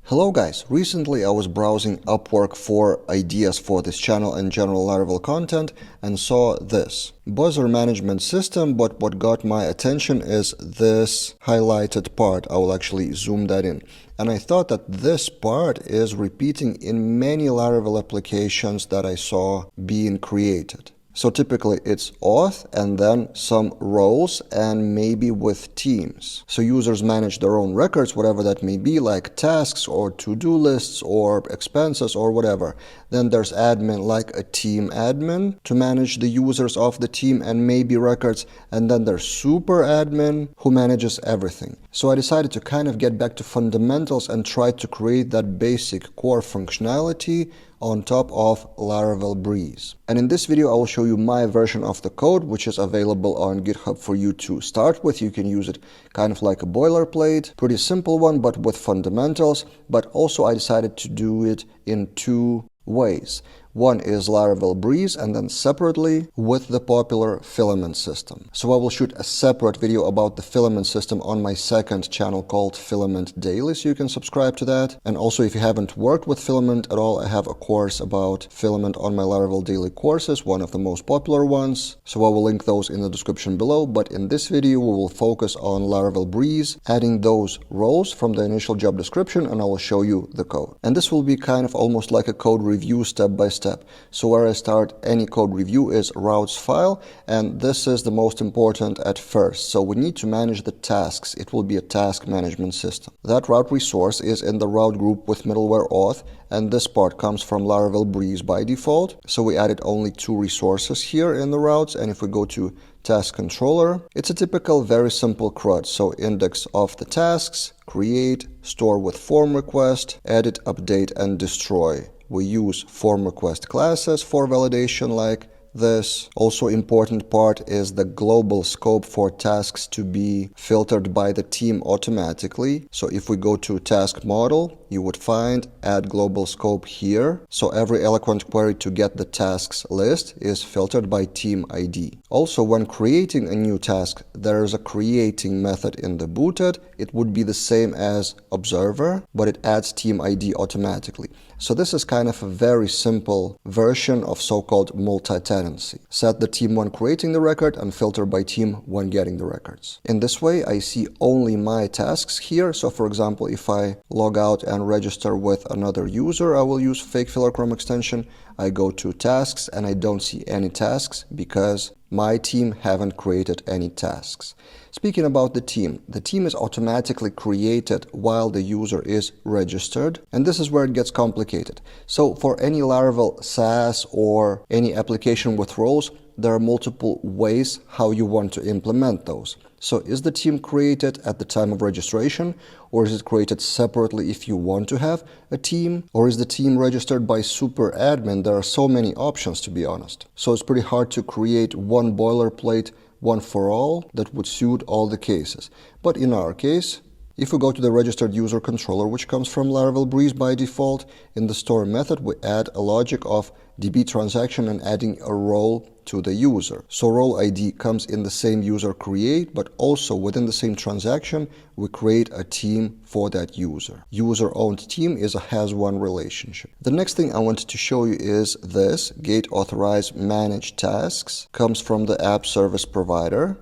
Hello guys, recently I was browsing Upwork for ideas for this channel and general Laravel content and saw this buzzer management system, but what got my attention is this highlighted part. I will actually zoom that in. And I thought that this part is repeating in many Laravel applications that I saw being created. So typically it's auth and then some roles and maybe with teams. So users manage their own records, whatever that may be, like tasks or to-do lists or expenses or whatever. Then there's admin, like a team admin to manage the users of the team and maybe records. And then there's super admin who manages everything. So I decided to kind of get back to fundamentals and try to create that basic core functionality on top of Laravel Breeze. And in this video, I will show you my version of the code, which is available on GitHub for you to start with. You can use it kind of like a boilerplate, pretty simple one, but with fundamentals. But also I decided to do it in two ways. One is Laravel Breeze and then separately with the popular filament system. So I will shoot a separate video about the filament system on my second channel called Filament Daily, so you can subscribe to that. And also if you haven't worked with filament at all, I have a course about filament on my Laravel Daily courses, one of the most popular ones. So I will link those in the description below. But in this video, we will focus on Laravel Breeze, adding those roles from the initial job description, and I will show you the code. And this will be kind of almost like a code review step by step. So where I start any code review is routes file, and this is the most important at first. So we need to manage the tasks. It will be a task management system. That route resource is in the route group with middleware auth, and this part comes from Laravel Breeze by default. So we added only two resources here in the routes, and if we go to task controller, it's a typical very simple CRUD. So index of the tasks, create, store with form request, edit, update, and destroy. We use form request classes for validation like this. Also important part is the global scope for tasks to be filtered by the team automatically. So if we go to task model, you would find add global scope here. So every eloquent query to get the tasks list is filtered by team ID. Also, when creating a new task, there is a creating method in the booted. It would be the same as observer, but it adds team ID automatically. So this is kind of a very simple version of so-called multi-tenancy. Set the team when creating the record and filter by team when getting the records. In this way, I see only my tasks here. So for example, if I log out and register with another user, I will use fake filler Chrome extension. I go to tasks and I don't see any tasks because my team haven't created any tasks. Speaking about the team is automatically created while the user is registered, and this is where it gets complicated. So for any Laravel SaaS or any application with roles, there are multiple ways how you want to implement those. So is the team created at the time of registration, or is it created separately if you want to have a team, or is the team registered by super admin? There are so many options, to be honest. So it's pretty hard to create one boilerplate, one for all that would suit all the cases. But in our case, if we go to the registered user controller, which comes from Laravel Breeze by default, in the store method, we add a logic of DB transaction and adding a role to the user. So role ID comes in the same user create, but also within the same transaction, we create a team for that user. User-owned team is a has-one relationship. The next thing I wanted to show you is this gate authorize manage tasks comes from the app service provider,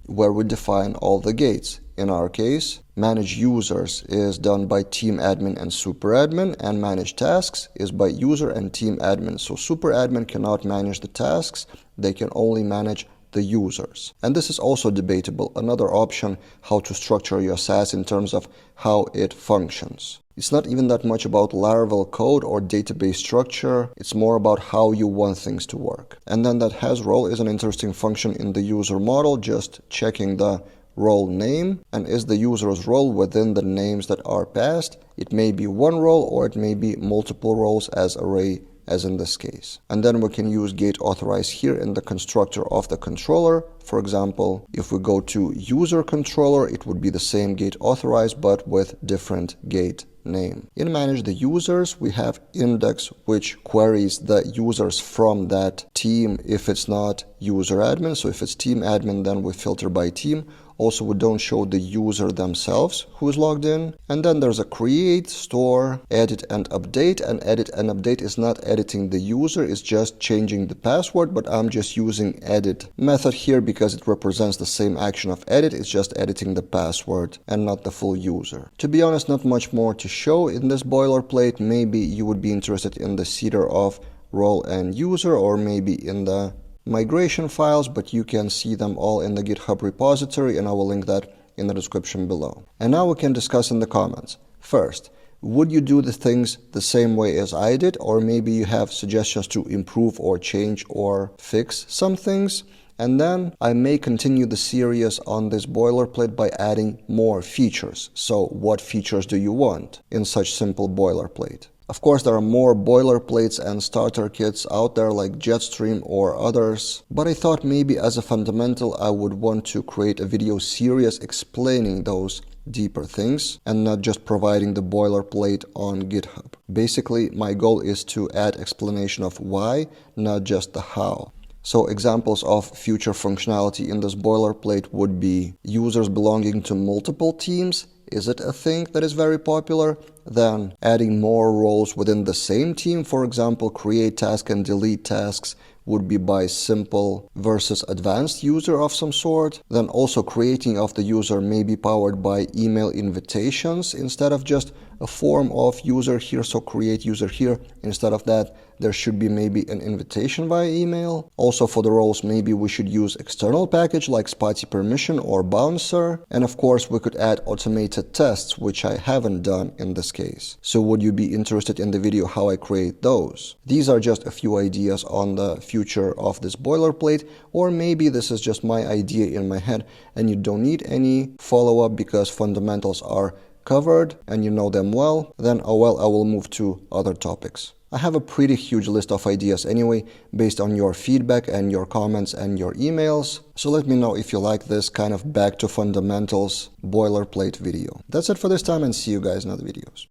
where we define all the gates. In our case, manage users is done by team admin and super admin, and manage tasks is by user and team admin. So super admin cannot manage the tasks, they can only manage the users. And this is also debatable. Another option, how to structure your SaaS in terms of how it functions. It's not even that much about Laravel code or database structure. It's more about how you want things to work. And then that has role is an interesting function in the user model, just checking the role name and is the user's role within the names that are passed. It may be one role or it may be multiple roles as array, as in this case. And then we can use gate authorize here in the constructor of the controller. For example, if we go to user controller, it would be the same gate authorize but with different gate name. In manage the users, we have index, which queries the users from that team if it's not user admin. So if it's team admin, then we filter by team. Also, we don't show the user themselves who is logged in. And then there's a create, store, edit and update. And edit and update is not editing the user, it's just changing the password, but I'm just using edit method here because it represents the same action of edit. It's just editing the password and not the full user. To be honest, not much more to show in this boilerplate. Maybe you would be interested in the seeder of role and user, or maybe in the migration files, but you can see them all in the GitHub repository, and I will link that in the description below. And now we can discuss in the comments. First, would you do the things the same way as I did, or maybe you have suggestions to improve or change or fix some things? And then I may continue the series on this boilerplate by adding more features. So what features do you want in such simple boilerplate? Of course, there are more boilerplates and starter kits out there like Jetstream or others, but I thought maybe as a fundamental I would want to create a video series explaining those deeper things and not just providing the boilerplate on GitHub. Basically, my goal is to add explanation of why, not just the how. So examples of future functionality in this boilerplate would be users belonging to multiple teams. Is it a thing that is very popular? Then adding more roles within the same team, for example, create task and delete tasks would be by simple versus advanced user of some sort. Then also creating of the user may be powered by email invitations instead of just a form of user here. So create user here. Instead of that, there should be maybe an invitation via email. Also for the roles, maybe we should use external package like Spotty Permission or Bouncer. And of course, we could add automated tests, which I haven't done in this case. So would you be interested in the video how I create those? These are just a few ideas on the future of this boilerplate, or maybe this is just my idea in my head and you don't need any follow-up because fundamentals are covered and you know them well. Then oh well, I will move to other topics. I have a pretty huge list of ideas anyway, based on your feedback and your comments and your emails. So let me know if you like this kind of back to fundamentals boilerplate video. That's it for this time, and see you guys in other videos.